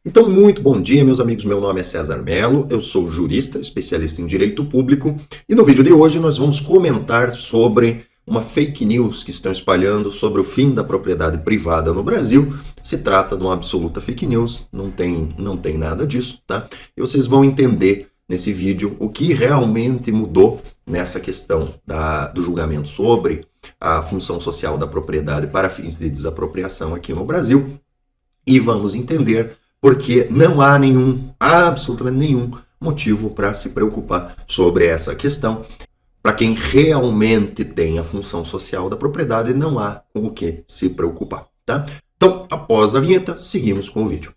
Então, muito bom dia, meus amigos. Meu nome é César Mello, eu sou jurista, especialista em direito público, e no vídeo de hoje nós vamos comentar sobre uma fake news que estão espalhando sobre o fim da propriedade privada no Brasil. Se trata de uma absoluta fake news, não tem nada disso, tá? E vocês vão entender nesse vídeo o que realmente mudou nessa questão do julgamento sobre a função social da propriedade para fins de desapropriação aqui no Brasil, e vamos entender porque não há absolutamente nenhum motivo para se preocupar sobre essa questão. Para quem realmente tem a função social da propriedade, não há com o que se preocupar, tá? Então, após a vinheta, seguimos com o vídeo.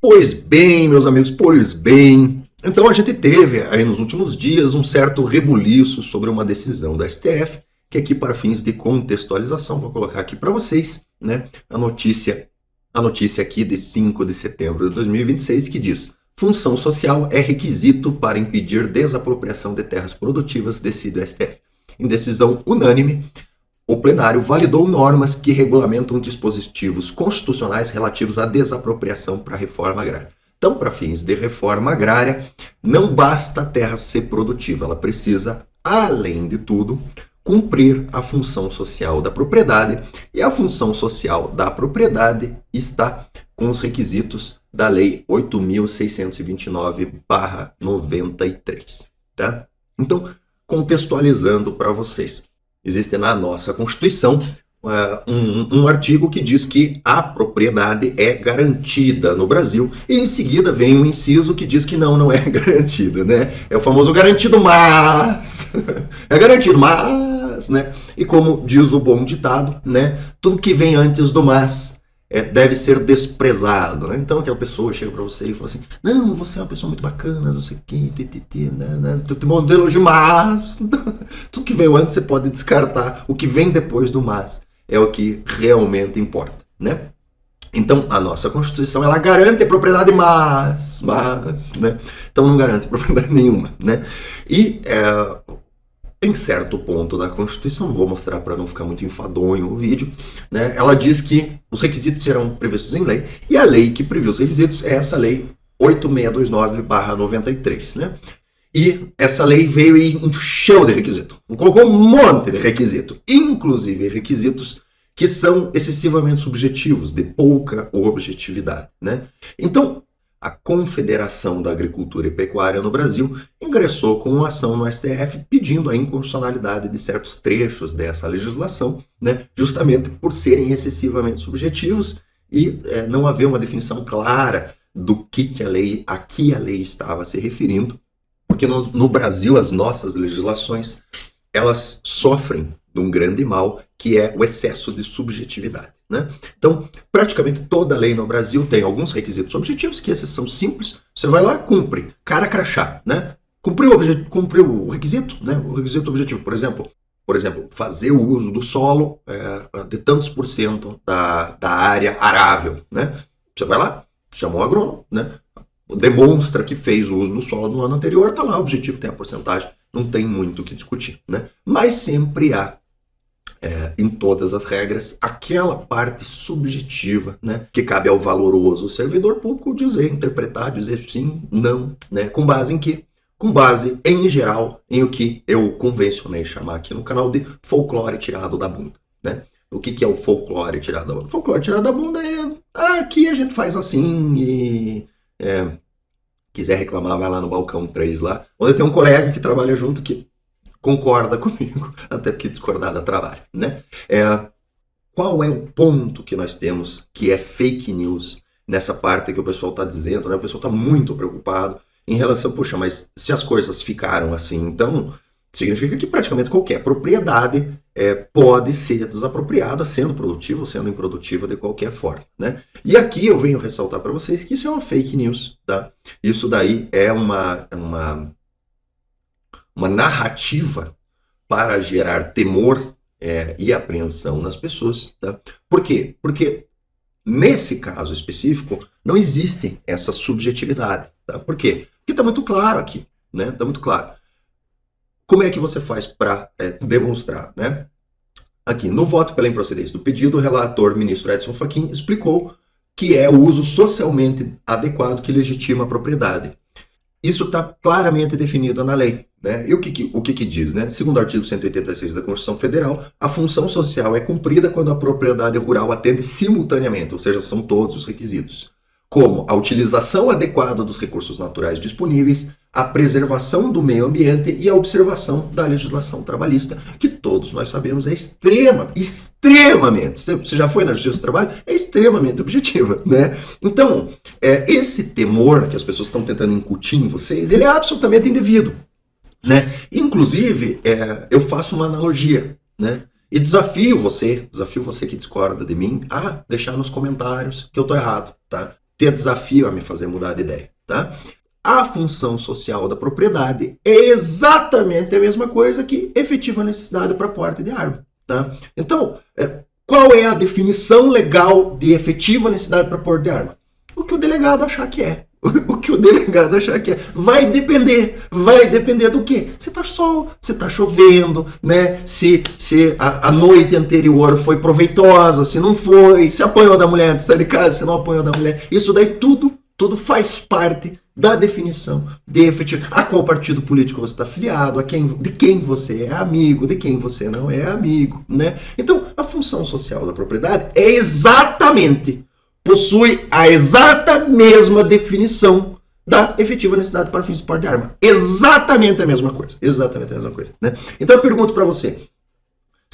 Pois bem, meus amigos, pois bem. Então a gente teve aí nos últimos dias um certo rebuliço sobre uma decisão da STF, que aqui para fins de contextualização, vou colocar aqui para vocês, né, a notícia aqui de 5 de setembro de 2026, que diz: função social é requisito para impedir desapropriação de terras produtivas, decide o STF. Em decisão unânime, o plenário validou normas que regulamentam dispositivos constitucionais relativos à desapropriação para a reforma agrária. Então, para fins de reforma agrária, não basta a terra ser produtiva, ela precisa, além de tudo, cumprir a função social da propriedade, e a função social da propriedade está com os requisitos da Lei 8.629/93, tá? Então, contextualizando para vocês. Existe na nossa Constituição um artigo que diz que a propriedade é garantida no Brasil, e em seguida vem um inciso que diz que não é garantida, né? É o famoso garantido mas, é garantido mas, né? E como diz o bom ditado, né? Tudo que vem antes do mas deve ser desprezado, né? Então aquela pessoa chega para você e fala assim: não, você é uma pessoa muito bacana, não sei o que, tem modelo de mas. Tudo que veio antes você pode descartar, o que vem depois do mas é o que realmente importa, né? Então a nossa Constituição, ela garante a propriedade mas, né? Então não garante propriedade nenhuma, né? E em certo ponto da Constituição, vou mostrar para não ficar muito enfadonho o vídeo, né? Ela diz que os requisitos serão previstos em lei, e a lei que previu os requisitos é essa lei 8629/93, né? E essa lei veio e encheu de requisito, colocou um monte de requisito, inclusive requisitos que são excessivamente subjetivos, de pouca objetividade, né? Então, a Confederação da Agricultura e Pecuária no Brasil ingressou com uma ação no STF pedindo a inconstitucionalidade de certos trechos dessa legislação, né, justamente por serem excessivamente subjetivos e não haver uma definição clara do que a lei estava se referindo, porque no Brasil as nossas legislações, elas sofrem de um grande mal, que é o excesso de subjetividade, né? Então, praticamente toda lei no Brasil tem alguns requisitos objetivos, que esses são simples, você vai lá, cumpre, cara crachá, né? Cumpriu o requisito, né? O requisito objetivo, por exemplo, fazer o uso do solo de tantos por cento da área arável, né? Você vai lá, chama o agrônomo, né? Demonstra que fez o uso do solo no ano anterior, tá lá, o objetivo tem a porcentagem, não tem muito o que discutir, né? Mas sempre há, em todas as regras, aquela parte subjetiva, né, que cabe ao valoroso servidor público interpretar, dizer sim, não, né? Com base em quê? Com base, em geral, em o que eu convencionei chamar aqui no canal de folclore tirado da bunda, né? O que é o folclore tirado da bunda? O folclore tirado da bunda aqui a gente faz assim e... quiser reclamar, vai lá no balcão 3 lá, onde tem um colega que trabalha junto que concorda comigo, até porque discordar dá trabalho, né? Qual é o ponto que nós temos que é fake news nessa parte que o pessoal está dizendo, né? O pessoal está muito preocupado em relação, puxa, mas se as coisas ficaram assim, então significa que praticamente qualquer propriedade pode ser desapropriada, sendo produtiva ou sendo improdutiva de qualquer forma, né? E aqui eu venho ressaltar para vocês que isso é uma fake news, tá? Isso daí é uma narrativa para gerar temor e apreensão nas pessoas. Tá? Por quê? Porque nesse caso específico não existe essa subjetividade. Tá? Por quê? Porque está muito claro aqui. Né? Está muito claro. Como é que você faz para demonstrar? Né? Aqui, no voto pela improcedência do pedido, o relator ministro Edson Fachin explicou que é o uso socialmente adequado que legitima a propriedade. Isso está claramente definido na lei. Né? E o que diz? Né? Segundo o artigo 186 da Constituição Federal, a função social é cumprida quando a propriedade rural atende simultaneamente, ou seja, são todos os requisitos, como a utilização adequada dos recursos naturais disponíveis, a preservação do meio ambiente e a observação da legislação trabalhista, que todos nós sabemos é extremamente, você já foi na Justiça do Trabalho? É extremamente objetiva, né? Então, esse temor que as pessoas estão tentando incutir em vocês, ele é absolutamente indevido, né? Inclusive, eu faço uma analogia, né? E desafio você que discorda de mim, a deixar nos comentários que eu tô errado, tá? Ter desafio a me fazer mudar de ideia, tá? A função social da propriedade é exatamente a mesma coisa que efetiva necessidade para porte de arma, tá? Então, qual é a definição legal de efetiva necessidade para porte de arma? O que o delegado achar que é. O que o delegado achar que é. Vai depender do quê? Se tá sol, se tá chovendo, né? Se a noite anterior foi proveitosa, se não foi, se apanhou da mulher antes de sair de casa, se não apanhou da mulher. Isso daí tudo faz parte da definição de efetivo. A qual partido político você está afiliado, de quem você é amigo, de quem você não é amigo, né? Então, a função social da propriedade possui a exata mesma definição da efetiva necessidade para fins de porte de arma. Exatamente a mesma coisa. Né? Então eu pergunto para você,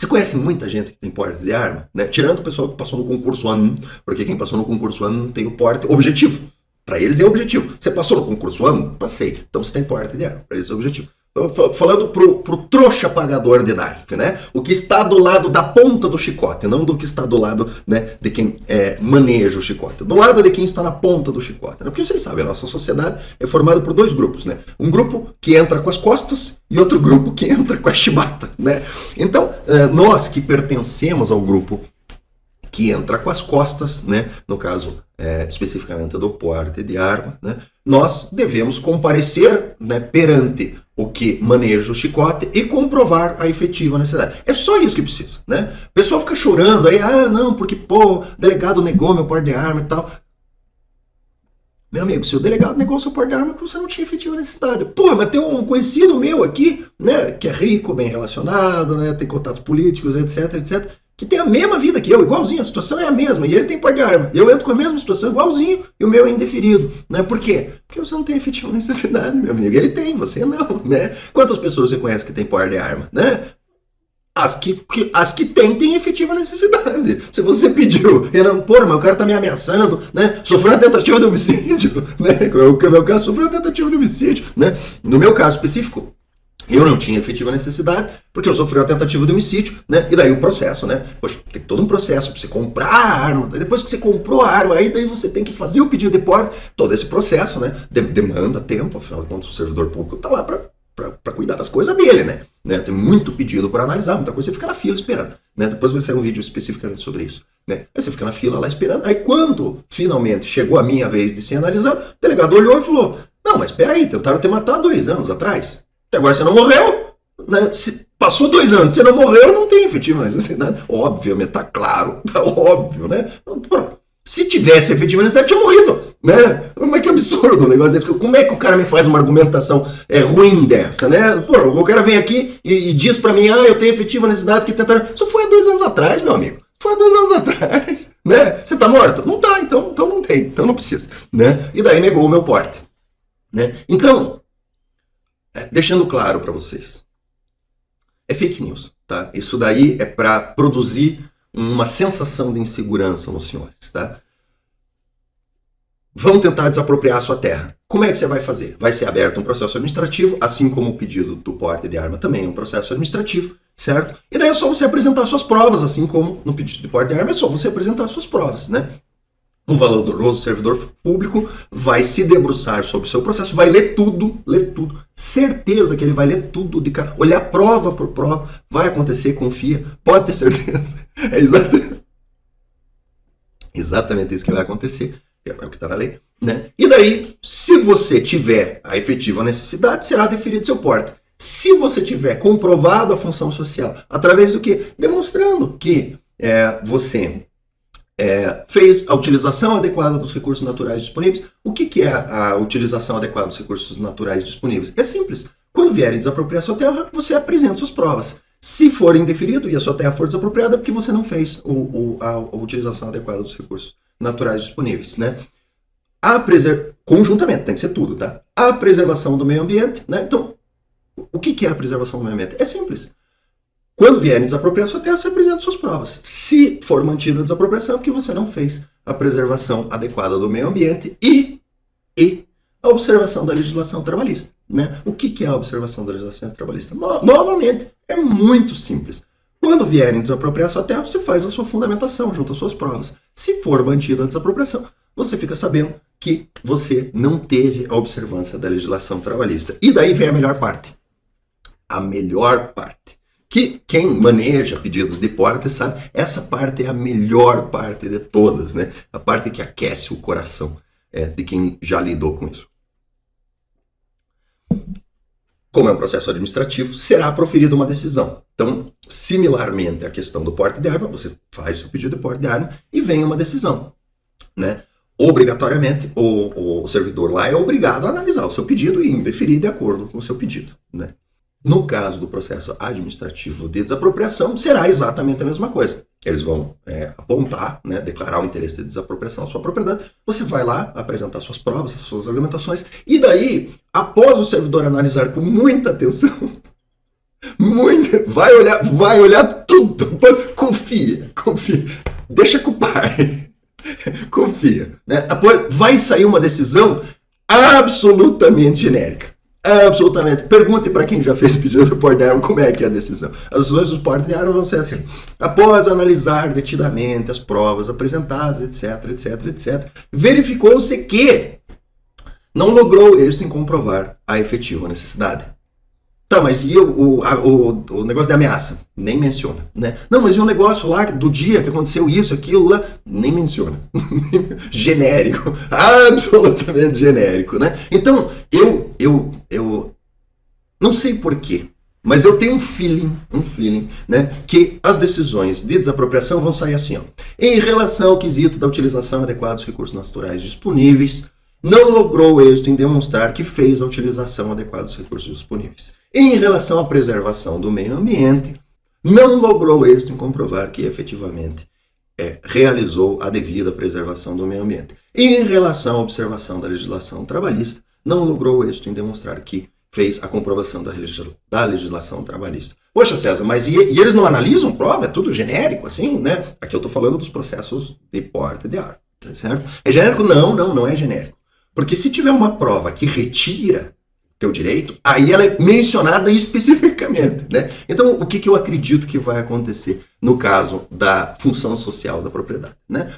conhece muita gente que tem porte de arma? Né? Tirando o pessoal que passou no concurso ano, porque quem passou no concurso ano tem o porte objetivo. Para eles é objetivo. Você passou no concurso ano? Passei. Então você tem porte de arma. Para eles é objetivo. Falando pro trouxa pagador de knife, né? O que está do lado da ponta do chicote, não do que está do lado, né, de quem maneja o chicote. Do lado de quem está na ponta do chicote. Né? Porque vocês sabem, a nossa sociedade é formada por dois grupos, né? Um grupo que entra com as costas e outro grupo que entra com a chibata, né? Então, nós que pertencemos ao grupo que entra com as costas, né? No caso, especificamente do porte de arma, né? Nós devemos comparecer, né, perante o que maneja o chicote e comprovar a efetiva necessidade. É só isso que precisa, né? O pessoal fica chorando aí, não, porque, o delegado negou meu porte de arma e tal. Meu amigo, se o delegado negou seu porte de arma, você não tinha efetiva necessidade. Mas tem um conhecido meu aqui, né, que é rico, bem relacionado, né, tem contatos políticos, etc, que tem a mesma vida que eu, igualzinho, a situação é a mesma, e ele tem porte de arma. Eu entro com a mesma situação, igualzinho, e o meu é indeferido. Né? Por quê? Porque você não tem efetiva necessidade, meu amigo. Ele tem, você não. Né? Quantas pessoas você conhece que tem porte de arma? Né? As que tem efetiva necessidade. Se você pediu, mas o cara tá me ameaçando, né? Sofreu uma tentativa de homicídio, né? No meu caso, sofreu uma tentativa de homicídio, né? No meu caso específico, eu não tinha efetiva necessidade, porque eu sofri uma tentativa de homicídio, né? E daí o processo, né? Poxa, tem todo um processo para você comprar a arma. Depois que você comprou a arma, daí você tem que fazer o pedido de porte. Todo esse processo, né? Demanda tempo, afinal de contas, o servidor público tá lá para cuidar das coisas dele, né? Tem muito pedido para analisar, muita coisa, você fica na fila esperando, né? Depois vai sair um vídeo especificamente sobre isso, né? Aí você fica na fila lá esperando. Aí quando finalmente chegou a minha vez de ser analisado, o delegado olhou e falou: não, mas espera aí, tentaram te matar 2 anos atrás. Agora você não morreu, né? Passou 2 anos, você não morreu, não tem efetiva necessidade. Obviamente, tá claro, tá óbvio, né? Se tivesse efetiva necessidade, tinha morrido, né? Mas que absurdo o negócio desse. Como é que o cara me faz uma argumentação ruim dessa, né? O cara vem aqui e diz pra mim, eu tenho efetiva necessidade que tentaram. Isso foi há 2 anos atrás, meu amigo. Foi há 2 anos atrás, né? Você tá morto? Não tá, então não tem, então não precisa, né? E daí negou o meu porte, né? Então, deixando claro para vocês, é fake news, tá? Isso daí é para produzir uma sensação de insegurança nos senhores, tá? Vão tentar desapropriar a sua terra. Como é que você vai fazer? Vai ser aberto um processo administrativo, assim como o pedido do porte de arma também é um processo administrativo, certo? E daí é só você apresentar suas provas, assim como no pedido de porte de arma é só você apresentar suas provas, né? O valoroso servidor público vai se debruçar sobre o seu processo, vai ler tudo, certeza que ele vai ler tudo, olhar prova por prova, vai acontecer, confia, pode ter certeza. É exatamente isso que vai acontecer, é o que está na lei, né? E daí, se você tiver a efetiva necessidade, será deferido seu porte. Se você tiver comprovado a função social, através do quê? Demonstrando que você fez a utilização adequada dos recursos naturais disponíveis. O que é a utilização adequada dos recursos naturais disponíveis? É simples. Quando vierem desapropriar sua terra, você apresenta suas provas. Se for indeferido e a sua terra for desapropriada, é porque você não fez a utilização adequada dos recursos naturais disponíveis, né? Conjuntamente, tem que ser tudo, tá? A preservação do meio ambiente, né? Então, o que é a preservação do meio ambiente? É simples. Quando vierem desapropriar sua terra, você apresenta suas provas. Se for mantida a desapropriação, é porque você não fez a preservação adequada do meio ambiente e a observação da legislação trabalhista, né? O que é a observação da legislação trabalhista? Novamente, é muito simples. Quando vierem desapropriar sua terra, você faz a sua fundamentação junto às suas provas. Se for mantida a desapropriação, você fica sabendo que você não teve a observância da legislação trabalhista. E daí vem a melhor parte. A melhor parte. Que quem maneja pedidos de porte sabe, essa parte é a melhor parte de todas, né? A parte que aquece o coração de quem já lidou com isso. Como é um processo administrativo, será proferida uma decisão. Então, similarmente à questão do porte de arma, você faz o pedido de porte de arma e vem uma decisão, né? Obrigatoriamente, o servidor lá é obrigado a analisar o seu pedido e indeferir de acordo com o seu pedido, né? No caso do processo administrativo de desapropriação, será exatamente a mesma coisa. Eles vão apontar, né, declarar o interesse de desapropriação da sua propriedade. Você vai lá apresentar suas provas, as suas argumentações, e daí, após o servidor analisar com muita atenção, vai olhar tudo, confia, deixa com o pai, confia, né? Vai sair uma decisão absolutamente genérica. Absolutamente. Pergunte para quem já fez pedido de porte de arma como é que é a decisão. As decisões do porte de arma vão ser assim: após analisar detidamente as provas apresentadas, etc, verificou-se que não logrou êxito em comprovar a efetiva necessidade. Tá, mas e o negócio de ameaça? Nem menciona, né? Não, mas e o negócio lá do dia que aconteceu isso, aquilo lá? Nem menciona. Genérico. Absolutamente genérico, né? Então, eu não sei porquê, mas eu tenho um feeling, né? Que as decisões de desapropriação vão sair assim, ó. Em relação ao quesito da utilização adequada dos recursos naturais disponíveis, não logrou êxito em demonstrar que fez a utilização adequada dos recursos disponíveis. Em relação à preservação do meio ambiente, não logrou êxito em comprovar que efetivamente realizou a devida preservação do meio ambiente. Em relação à observação da legislação trabalhista, não logrou êxito em demonstrar que fez a comprovação da legislação trabalhista. Poxa, César, mas e eles não analisam prova? É tudo genérico, assim, né? Aqui eu estou falando dos processos de porte de arma, tá certo? É genérico? Não é genérico. Porque se tiver uma prova que retira teu direito, aí ela é mencionada especificamente, né? Então, o que eu acredito que vai acontecer no caso da função social da propriedade, né?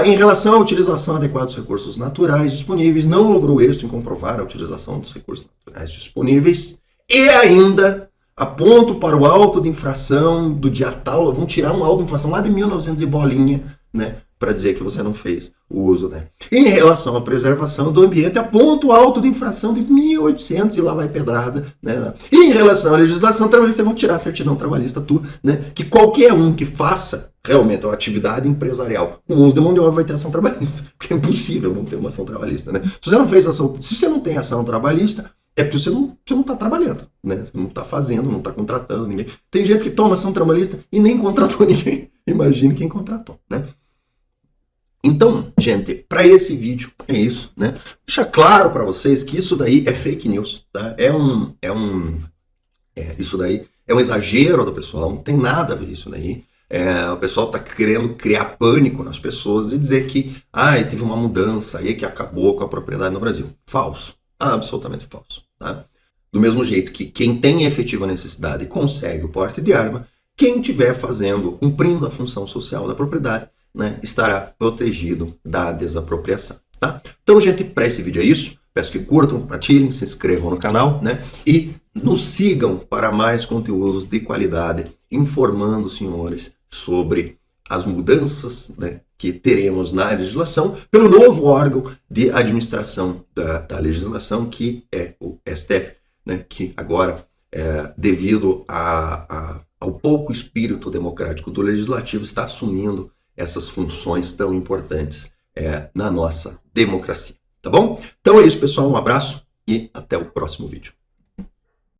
Em relação à utilização adequada dos recursos naturais disponíveis, não logrou êxito em comprovar a utilização dos recursos naturais disponíveis e ainda aponto para o auto de infração do dia tal, vão tirar um auto de infração lá de 1900 e bolinha, né? Para dizer que você não fez o uso, né? Em relação à preservação do ambiente, aponta o auto de infração de 1800 e lá vai pedrada, né? E em relação à legislação trabalhista, vão tirar a certidão trabalhista tua, né? Que qualquer um que faça realmente uma atividade empresarial com uso de mão de obra vai ter ação trabalhista, porque é impossível não ter uma ação trabalhista, né? Se você não tem ação trabalhista, é porque você não está trabalhando, né? Você não está fazendo, não está contratando ninguém. Tem gente que toma ação trabalhista e nem contratou ninguém. Imagine quem contratou, né? Então, gente, para esse vídeo é isso, né? Deixa claro para vocês que isso daí é fake news, tá? Isso daí é um exagero do pessoal, não tem nada a ver isso daí. O pessoal está querendo criar pânico nas pessoas e dizer que teve uma mudança aí que acabou com a propriedade no Brasil. Falso, absolutamente falso, tá? Do mesmo jeito que quem tem efetiva necessidade consegue o porte de arma, quem estiver cumprindo a função social da propriedade, né, estará protegido da desapropriação. Tá? Então, gente, para esse vídeo é isso. Peço que curtam, compartilhem, se inscrevam no canal, né? E nos sigam para mais conteúdos de qualidade, informando os senhores sobre as mudanças, né, que teremos na legislação pelo novo órgão de administração da legislação, que é o STF, né, que agora, devido ao pouco espírito democrático do legislativo, está assumindo essas funções tão importantes na nossa democracia. Tá bom? Então é isso, pessoal. Um abraço e até o próximo vídeo.